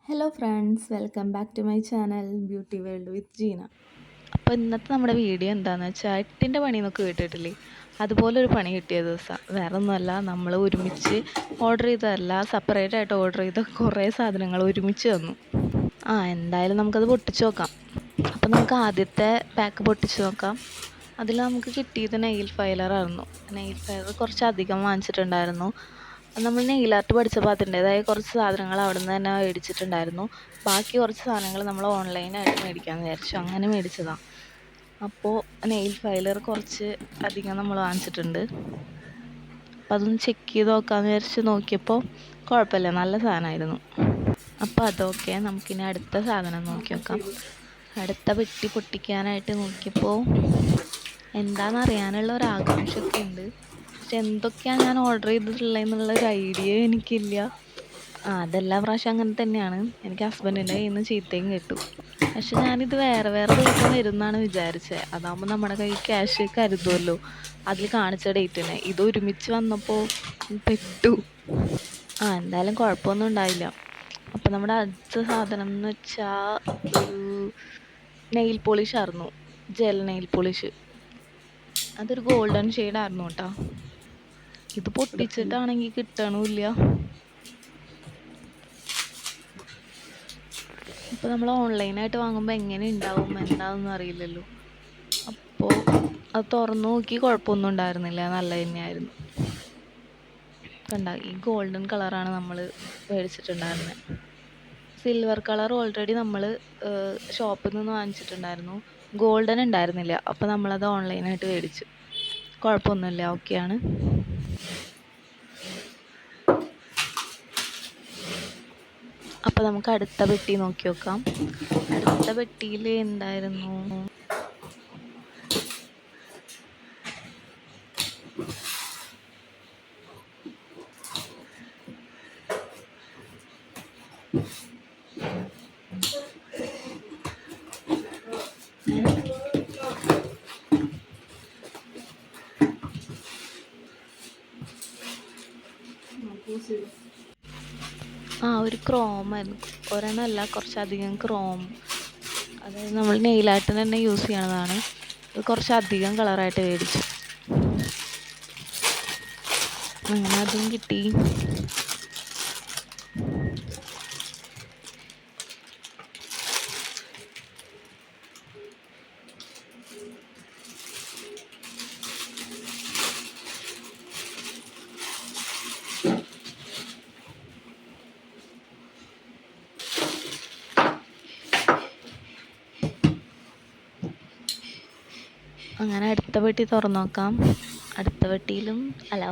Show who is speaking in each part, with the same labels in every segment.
Speaker 1: Hello friends, welcome back to my channel beauty world with Jeena.
Speaker 2: അപ്പോൾ ഇന്നത്തെ നമ്മുടെ video എന്താണെന്ന് വെച്ചാൽ എട്ടിൻ്റെ പണി എന്നൊക്കെ കേട്ടിട്ടില്ലേ, അതുപോലെ ഒരു പണി കിട്ടിയ ദിവസം. വേറെ ഒന്നുമല്ല, നമ്മൾ ഒരുമിച്ച് ഓർഡർ ചെയ്തതല്ല, സെപ്പറേറ്റ് ആയിട്ട് ഓർഡർ ചെയ്ത കുറേ സാധനങ്ങൾ ഒരുമിച്ച് തന്നു. എന്തായാലും നമുക്കത് പൊട്ടിച്ച് നോക്കാം. അപ്പോൾ നമുക്ക് ആദ്യത്തെ പാക്ക് പൊട്ടിച്ച് നോക്കാം. അതിൽ നമുക്ക് കിട്ടിയത് നെയിൽ ഫൈലറായിരുന്നു. നെയിൽ ഫൈലർ കുറച്ചധികം വാങ്ങിച്ചിട്ടുണ്ടായിരുന്നു. നമ്മൾ നെയിൽ ആർട്ട് പഠിച്ചപ്പോൾ അതിൻ്റേതായ കുറച്ച് സാധനങ്ങൾ അവിടെ നിന്ന് തന്നെ മേടിച്ചിട്ടുണ്ടായിരുന്നു. ബാക്കി കുറച്ച് സാധനങ്ങൾ നമ്മൾ ഓൺലൈനായിട്ട് മേടിക്കാമെന്ന് വിചാരിച്ചു, അങ്ങനെ മേടിച്ചതാണ്. അപ്പോൾ നെയിൽ ഫൈലർ കുറച്ച് അധികം നമ്മൾ വാങ്ങിച്ചിട്ടുണ്ട്. അപ്പം അതൊന്ന് ചെക്ക് ചെയ്ത് നോക്കാമെന്ന് വിചാരിച്ച് നോക്കിയപ്പോൾ കുഴപ്പമില്ല, നല്ല സാധനമായിരുന്നു. അപ്പോൾ അതൊക്കെ നമുക്കിനി അടുത്ത സാധനം നോക്കി നോക്കാം. അടുത്ത പെട്ടി പൊട്ടിക്കാനായിട്ട് നോക്കിയപ്പോൾ എന്താണെന്ന് അറിയാനുള്ള ഒരു ആകാംക്ഷയൊക്കെ ഉണ്ട്. പക്ഷെ എന്തൊക്കെയാണ് ഞാൻ ഓർഡർ ചെയ്തിട്ടുള്ളതെന്നുള്ളൊരു ഐഡിയ എനിക്കില്ല. അതെല്ലാ പ്രാവശ്യം അങ്ങനെ തന്നെയാണ്. എനിക്ക് ഹസ്ബൻഡിൻ്റെ കയ്യിൽ നിന്ന് ചീത്തയും കിട്ടും. പക്ഷെ ഞാനിത് വേറെ വേറെ ദിവസം വരുമെന്നാണ് വിചാരിച്ചത്. അതാകുമ്പോൾ നമ്മുടെ കയ്യിൽ ക്യാഷ് കരുതുമല്ലോ. അതിൽ കാണിച്ച ഡേറ്റിന് ഇത് ഒരുമിച്ച് വന്നപ്പോൾ പെട്ടു. എന്തായാലും കുഴപ്പമൊന്നും ഉണ്ടായില്ല. അപ്പോൾ നമ്മുടെ അടുത്ത സാധനം എന്ന് വെച്ചാൽ ഒരു നെയിൽ പോളിഷ് ആയിരുന്നു, ജെൽ നെയിൽ പോളിഷ്. അതൊരു ഗോൾഡൻ ഷെയ്ഡായിരുന്നു കേട്ടോ. ഇത് പൊട്ടിച്ചിട്ടാണെങ്കിൽ കിട്ടണമില്ല. ഇപ്പോൾ നമ്മൾ ഓൺലൈനായിട്ട് വാങ്ങുമ്പോൾ എങ്ങനെ ഉണ്ടാവും എന്താണെന്നൊന്നും അറിയില്ലല്ലോ. അപ്പോൾ അത് തുറന്നു നോക്കി കുഴപ്പമൊന്നും ഉണ്ടായിരുന്നില്ല, നല്ല തന്നെയായിരുന്നു. കണ്ട, ഈ ഗോൾഡൻ കളറാണ് നമ്മൾ മേടിച്ചിട്ടുണ്ടായിരുന്നത്. സിൽവർ കളർ ഓൾറെഡി നമ്മൾ ഷോപ്പിൽ നിന്ന് വാങ്ങിച്ചിട്ടുണ്ടായിരുന്നു. ഗോൾഡൻ ഉണ്ടായിരുന്നില്ല, അപ്പോൾ നമ്മളത് ഓൺലൈനായിട്ട് മേടിച്ചു. കുഴപ്പമൊന്നുമില്ല, ഓക്കെയാണ്. അപ്പോൾ നമുക്ക് അടുത്ത പെട്ടി നോക്കി നോക്കാം. അടുത്ത പെട്ടിയിൽ എന്തായിരുന്നു? ഒരു ക്രോമായിരുന്നു. ഒരെണ്ണമല്ല, കുറച്ചധികം ക്രോം. അതായത് നമ്മൾ നെയിലായിട്ട് തന്നെ യൂസ് ചെയ്യണതാണ്. അത് കുറച്ചധികം കളറായിട്ട് മേടിച്ചു. അങ്ങനെ അതും കിട്ടി. അങ്ങനെ അടുത്ത പെട്ടി തുറന്നു നോക്കാം. അടുത്ത പെട്ടിയിലും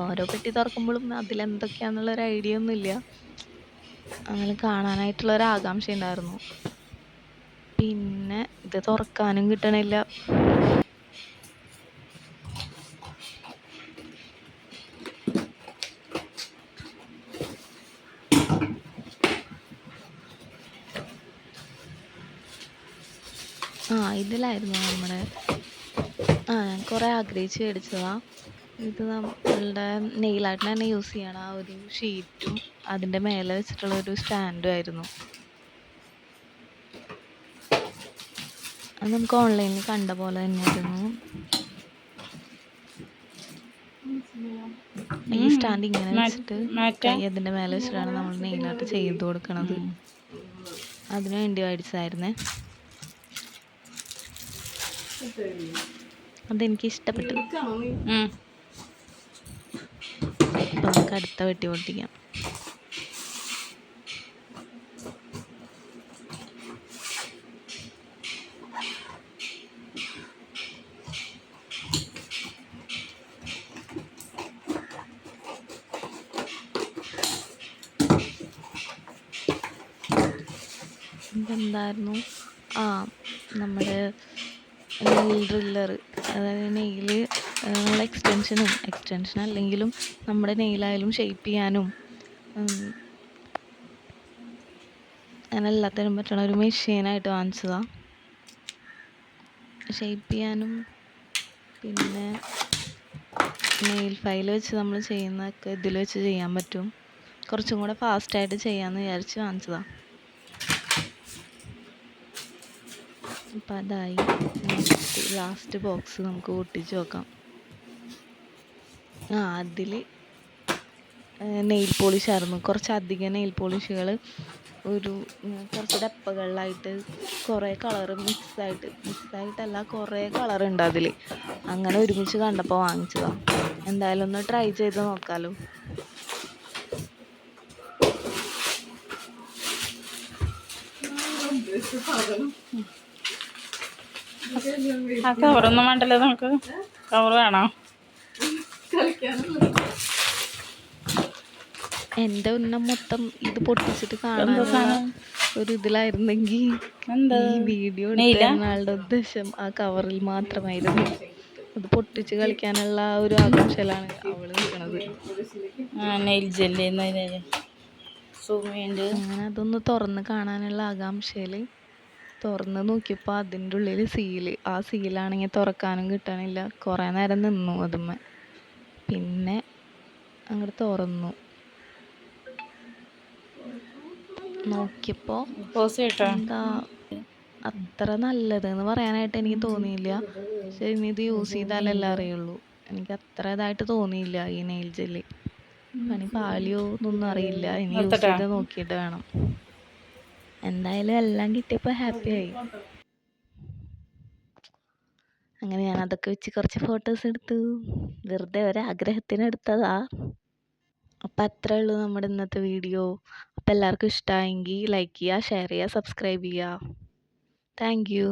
Speaker 2: ഓരോ പെട്ടി തുറക്കുമ്പോഴും അതിലെന്തൊക്കെയാണെന്നുള്ളൊരു ഐഡിയ ഒന്നുമില്ല. അങ്ങനെ കാണാനായിട്ടുള്ളൊരു ആകാംക്ഷ ഉണ്ടായിരുന്നു. പിന്നെ ഇത് തുറക്കാനും കിട്ടണില്ല. ഇതിലായിരുന്നു നമ്മുടെ ഞാൻ കുറേ ആഗ്രഹിച്ച് മേടിച്ചതാണ്. ഇത് നമ്മളുടെ നെയിലായിട്ട് തന്നെ യൂസ് ചെയ്യണം. ഒരു ഷീറ്റും അതിൻ്റെ മേലെ വെച്ചിട്ടുള്ള ഒരു സ്റ്റാൻഡും ആയിരുന്നു. അത് നമുക്ക് ഓൺലൈനിൽ കണ്ട പോലെ തന്നെയായിരുന്നു. ഈ സ്റ്റാൻഡ് ഇങ്ങനെ വെച്ചിട്ട് കൈ അതിൻ്റെ മേലെ വെച്ചിട്ടാണ് നമ്മൾ നെയിലായിട്ട് ചെയ്ത് കൊടുക്കണത്. അതിനു വേണ്ടി മേടിച്ചതായിരുന്നേ. അതെനിക്ക് ഇഷ്ടപ്പെട്ടു. അപ്പോൾ നമുക്ക് അടുത്ത വെട്ടി പൊട്ടിക്കാം. ഇതെന്തായിരുന്നു? നമ്മുടെ നെയിൽ ഡ്രില്ലർ. അതായത് നെയിൽ നമ്മൾ എക്സ്റ്റൻഷൻ അല്ലെങ്കിലും നമ്മുടെ നെയിലായാലും ഷേപ്പ് ചെയ്യാനും അങ്ങനെ എല്ലാത്തിനും പറ്റണ ഒരു മെഷീനായിട്ട് വാങ്ങിച്ചതാണ്. ഷേപ്പ് ചെയ്യാനും പിന്നെ നെയിൽ ഫൈൽ വെച്ച് നമ്മൾ ചെയ്യുന്നതൊക്കെ ഇതിൽ വെച്ച് ചെയ്യാൻ പറ്റും. കുറച്ചും കൂടെ ഫാസ്റ്റായിട്ട് ചെയ്യാമെന്ന് വിചാരിച്ച് വാങ്ങിച്ചതാണ്. അപ്പം അതായി. ലാസ്റ്റ് ബോക്സ് നമുക്ക് പൊട്ടിച്ച് നോക്കാം. അതിൽ നെയിൽ പോളിഷ് ആയിരുന്നു. കുറച്ചധികം നെയിൽ പോളിഷുകൾ ഒരു കുറച്ച് ഡപ്പകളിലായിട്ട് കുറേ കളറ് മിക്സായിട്ടല്ല, കുറേ കളറുണ്ട് അതിൽ. അങ്ങനെ ഒരുമിച്ച് കണ്ടപ്പോൾ വാങ്ങിച്ചതാണ്. എന്തായാലും ഒന്ന് ട്രൈ ചെയ്ത് നോക്കാമല്ലോ.
Speaker 3: ആ കവറൊന്നും വേണ്ടല്ലോ, നമുക്ക് കവർ വേണോ?
Speaker 2: എൻ്റെ ഉന്നം മൊത്തം ഇത് പൊട്ടിച്ചിട്ട് കാണാനുള്ള ഒരു ഇതിലായിരുന്നെങ്കിൽ ഈ വീഡിയോ എടുത്തിരുന്ന ആളുടെ ഉദ്ദേശം ആ കവറിൽ മാത്രമായിരുന്നു. അത് പൊട്ടിച്ച് കളിക്കാനുള്ള ഒരു ആകാംക്ഷയിലാണ് അവള് നിൽക്കണത്. അങ്ങനെ അതൊന്ന് തുറന്ന് കാണാനുള്ള ആകാംക്ഷയിൽ തുറന്ന് നോക്കിയപ്പോൾ അതിൻ്റെ ഉള്ളിൽ സീല്. ആ സീലാണെങ്കിൽ തുറക്കാനും കിട്ടണില്ല. കുറേ നേരം നിന്നു അതുമ്മേ. പിന്നെ അങ്ങോട്ട് തുറന്നു നോക്കിയപ്പോൾ എന്താ അത്ര നല്ലതെന്ന് പറയാനായിട്ട് എനിക്ക് തോന്നിയില്ല. പക്ഷെ ഇനി ഇത് യൂസ് ചെയ്താലല്ലേ അറിയുള്ളൂ. എനിക്ക് അത്ര ഇതായിട്ട് തോന്നിയില്ല ഈ നെയിൽ ജെല്ലി. പണി പാളിയോ എന്നൊന്നും അറിയില്ല. ഇനി യൂസ് ചെയ്ത് നോക്കിയിട്ട് വേണം. എന്തായാലും എല്ലാം കിട്ടിയപ്പോൾ ഹാപ്പിയായി. അങ്ങനെ ഞാൻ അതൊക്കെ വെച്ച് കുറച്ച് ഫോട്ടോസ് എടുത്തു. വെറുതെ ഒരാഗ്രഹത്തിന് എടുത്തതാ. അപ്പം അത്രേ ഉള്ളൂ നമ്മുടെ ഇന്നത്തെ വീഡിയോ. അപ്പം എല്ലാവർക്കും ഇഷ്ടമായെങ്കിൽ ലൈക്ക് ചെയ്യുക, ഷെയർ ചെയ്യുക, സബ്സ്ക്രൈബ് ചെയ്യുക. Thank you.